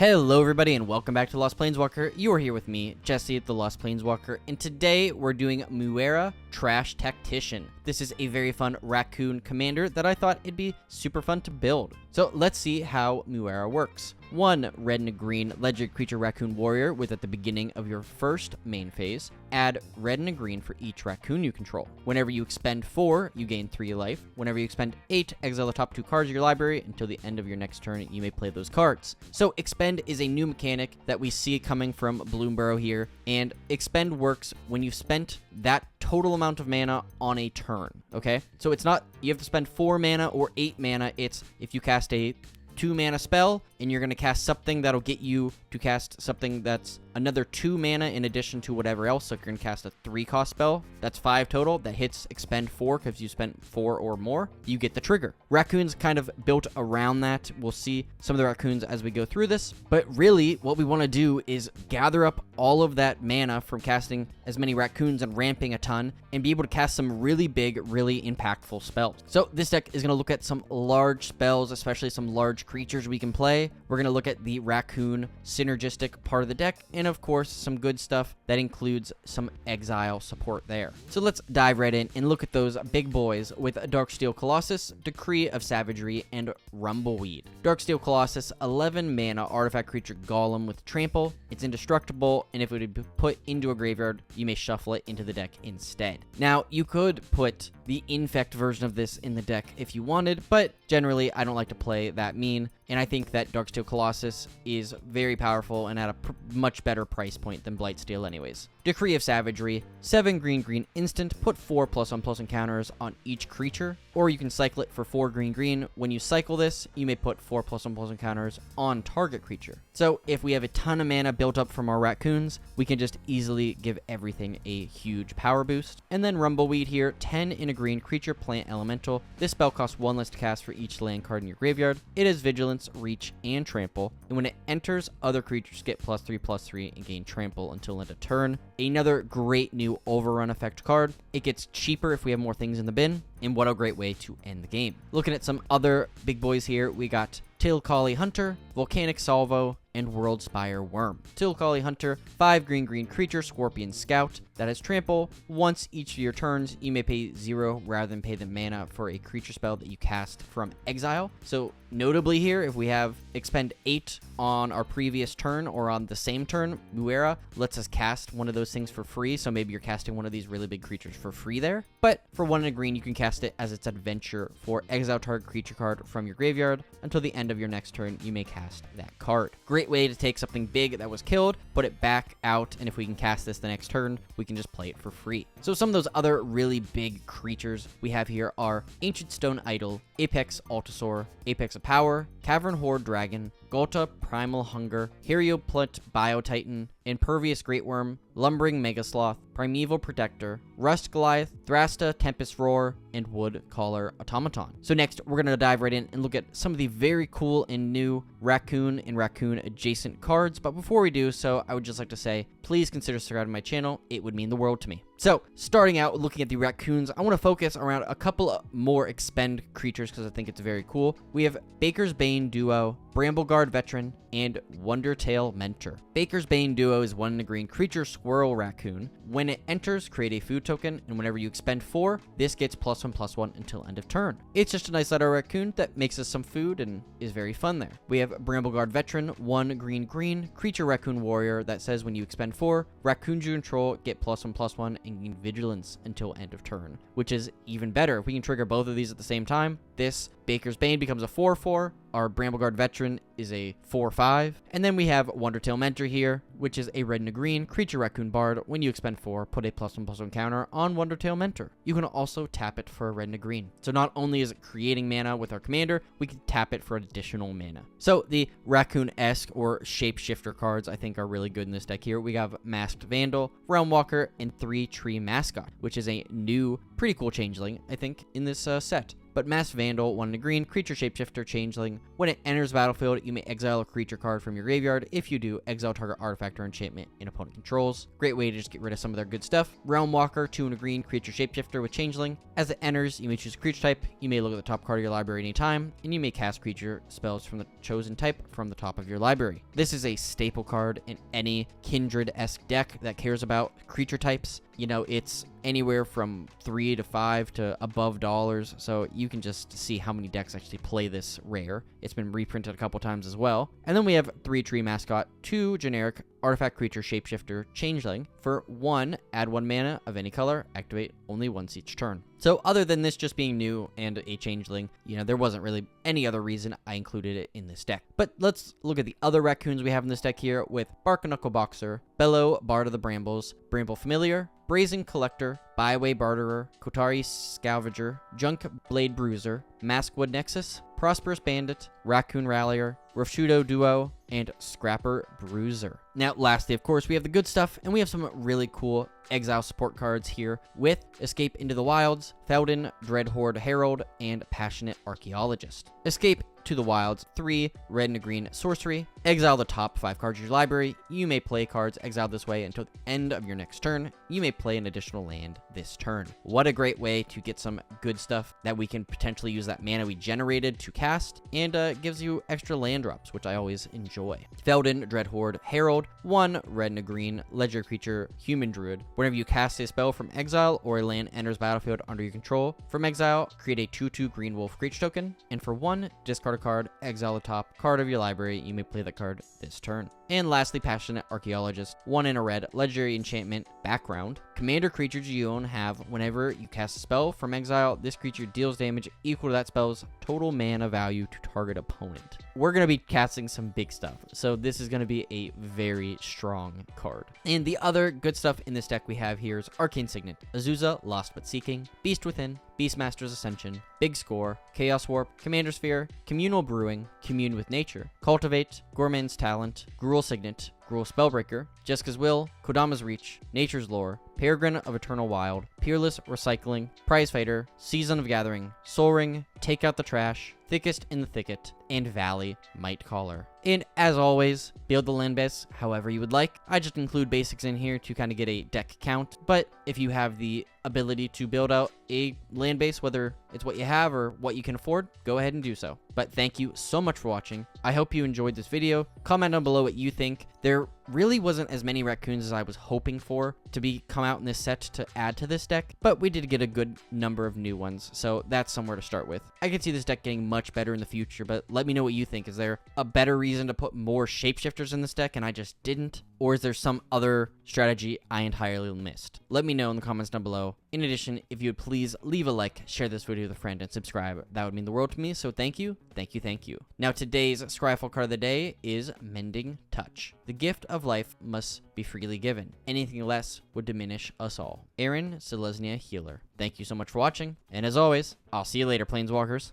Hello everybody and welcome back to Lost Planeswalker. You are here with me, Jesse, the Lost Planeswalker, and today we're doing Muerra Trash Tactician. This is a very fun raccoon commander that I thought it'd be super fun to build. So let's see how Muerra works. 1 red and a green legendary creature raccoon warrior with at the beginning of your first main phase. Add red and a green for each raccoon you control. Whenever you expend 4, you gain 3 life. Whenever you expend 8, exile the top 2 cards of your library. Until the end of your next turn, you may play those cards. So expend is a new mechanic that we see coming from bloomburrow here, and expend works when you've spent that total amount of mana on a turn, okay? So it's not you have to spend 4 mana or 8 mana, it's if you cast a 2 mana spell and you're going to cast something that'll get you to cast something that's another 2 mana in addition to whatever else. So if you're going to cast a 3 cost spell, that's 5 total, that hits expend 4 because you spent 4 or more, you get the trigger. Raccoons kind of built around that. We'll see some of the raccoons as we go through this, but really what we want to do is gather up all of that mana from casting as many raccoons and ramping a ton and be able to cast some really big, really impactful spells. So this deck is going to look at some large spells, especially some large creatures we can play. We're going to look at the raccoon synergistic part of the deck, and of course some good stuff that includes some exile support there. So let's dive right in and look at those big boys with Darksteel Colossus, Decree of Savagery, and Rumbleweed. Darksteel Colossus, 11 mana artifact creature golem with trample. It's indestructible, and if it would be put into a graveyard, you may shuffle it into the deck instead. Now, you could put the infect version of this in the deck if you wanted, but generally I don't like to play that mean, and I think that Darksteel Colossus is very powerful and at a much better price point than Blightsteel anyways. Decree of Savagery, 7 green instant, put 4 +1/+1 counters on each creature, or you can cycle it for 4 green. When you cycle this, you may put 4 +1/+1 counters on target creature. So if we have a ton of mana built up from our raccoons, we can just easily give everything a huge power boost. And then Rumbleweed here, 10 in a green creature, plant elemental. This spell costs 1 less to cast for each land card in your graveyard. It has vigilance, reach, and trample, and when it enters, other creatures get +3/+3 and gain trample until end of turn. Another great new overrun effect card. It gets cheaper if we have more things in the bin, and what a great way to end the game. Looking at some other big boys here, we got Tilcali Hunter, Volcanic Salvo, and Worldspire Worm. Tilcali Hunter, 5 green creature, Scorpion Scout, that has trample. Once each of your turns, you may pay 0 rather than pay the mana for a creature spell that you cast from Exile. So notably here, if we have expend 8 on our previous turn or on the same turn, Muerra lets us cast one of those things for free, so maybe you're casting one of these really big creatures for free there. But for 1 in a green, you can cast it as its adventure for exile target creature card from your graveyard. Until the end of your next turn, you may cast that card. Great way to take something big that was killed, put it back out, and if we can cast this the next turn, we can just play it for free. So some of those other really big creatures we have here are Ancient Stone Idol, Apex Altasaur, Apex of Power, Cavern Horde Dragon, Golta Primal Hunger, Helioplant Biotitan, Impervious Greatworm, Lumbering Megasloth, Primeval Protector, Rust Goliath, Thrasta Tempest Roar, and Wood Caller Automaton. So next, we're going to dive right in and look at some of the very cool and new Raccoon and Raccoon adjacent cards. But before we do so, I would just like to say, please consider subscribing to my channel. It would mean the world to me. So, starting out looking at the raccoons, I want to focus around a couple more expend creatures because I think it's very cool. We have Baker's Bane Duo, Brambleguard Veteran, and Wondertail Mentor. Baker's Bane Duo is 1 in a green creature, Squirrel Raccoon. When it enters, create a food token, and whenever you expend 4, this gets +1/+1 until end of turn. It's just a nice little raccoon that makes us some food and is very fun there. We have Brambleguard Veteran, 1 green creature raccoon warrior that says when you expend 4, raccoons you control get +1/+1 and gain vigilance until end of turn, which is even better. If we can trigger both of these at the same time, this Baker's Bane becomes a 4/4, our Brambleguard Veteran is a 4/5, and then we have Wondertail Mentor here, which is a red and a green creature raccoon bard. When you expend 4, put a +1/+1 counter on Wondertail Mentor. You can also tap it for a red and a green. So not only is it creating mana with our commander, we can tap it for additional mana. So the raccoon-esque or shapeshifter cards I think are really good in this deck here. We have Masked Vandal, Realmwalker, and 3 Tree Mascot, which is a new, pretty cool changeling, I think, in this set. but Mass Vandal, 1 and a green, creature shapeshifter, changeling. When it enters the battlefield, you may exile a creature card from your graveyard. If you do, exile target artifact or enchantment in opponent controls. Great way to just get rid of some of their good stuff. Realm Walker, 2 and a green, creature shapeshifter with changeling. As it enters, you may choose a creature type. You may look at the top card of your library anytime, and you may cast creature spells from the chosen type from the top of your library. This is a staple card in any Kindred-esque deck that cares about creature types. You know, it's anywhere from $3 to $5 to above dollars, so you can just see how many decks actually play this rare. It's been reprinted a couple times as well. And then we have 3 tree mascot, 2 generic artifact creature shapeshifter changeling. For 1, add 1 mana of any color, activate only once each turn. So other than this just being new and a changeling, you know, there wasn't really any other reason I included it in this deck. But let's look at the other raccoons we have in this deck here with Bark and Knuckle Boxer, Bellow, Bard of the Brambles, Bramble Familiar, Brazen Collector, Byway Barterer, Kotari Scavenger, Junk Blade Bruiser, Maskwood Nexus, Prosperous Bandit, Raccoon Rallier, Roshudo Duo, and Scrapper Bruiser. Now, lastly, of course, we have the good stuff, and we have some really cool Exile support cards here with Escape into the Wilds, Felden, Dreadhorde Herald, and Passionate Archaeologist. Escape to the Wilds, 3 red and a green sorcery. Exile the top 5 cards of your library. You may play cards exiled this way until the end of your next turn. You may play an additional land this turn. What a great way to get some good stuff that we can potentially use that mana we generated to cast, and gives you extra land drops, which I always enjoy. Felden, Dreadhorde Herald, 1 red and a green, legendary creature, human druid. Whenever you cast a spell from exile or a land enters battlefield under your control, from exile, create a 2/2 green wolf creature token, and for 1, discard a card, exile the top card of your library. You may play that card this turn. And lastly, Passionate Archaeologist, 1 in a red, legendary enchantment, background. Commander creatures you own have, whenever you cast a spell from exile, this creature deals damage equal to that spell's total mana value to target opponent. We're going to be casting some big stuff, so this is going to be a very strong card. And the other good stuff in this deck we have here is Arcane Signet, Azusa, Lost But Seeking, Beast Within, Beastmaster's Ascension, Big Score, Chaos Warp, Commander Sphere, Communal Brewing, Commune with Nature, Cultivate, Gorman's Talent, Gruul Signet, Gruul Spellbreaker, Jessica's Will, Kodama's Reach, Nature's Lore, Peregrine of Eternal Wild, Peerless Recycling, Prize Fighter, Season of Gathering, Soul Ring, Take Out the Trash, Thickest in the Thicket, and Valley Might Caller. And as always, build the land base however you would like. I just include basics in here to kind of get a deck count, but if you have the ability to build out a land base, whether it's what you have or what you can afford, go ahead and do so. But thank you so much for watching. I hope you enjoyed this video. Comment down below what you think. There really wasn't as many raccoons as I was hoping for to come out in this set to add to this deck, but we did get a good number of new ones, so that's somewhere to start with. I could see this deck getting much better in the future, but let me know what you think. Is there a better reason to put more shapeshifters in this deck and I just didn't? Or is there some other strategy I entirely missed? Let me know in the comments down below. In addition, if you would please leave a like, share this video with a friend, and subscribe. That would mean the world to me, so thank you, thank you, thank you. Now today's Scryfall card of the day is Mending Touch. The gift of life must be freely given. Anything less would diminish us all. Aaron Selesnya Healer. Thank you so much for watching, and as always, I'll see you later, Planeswalkers.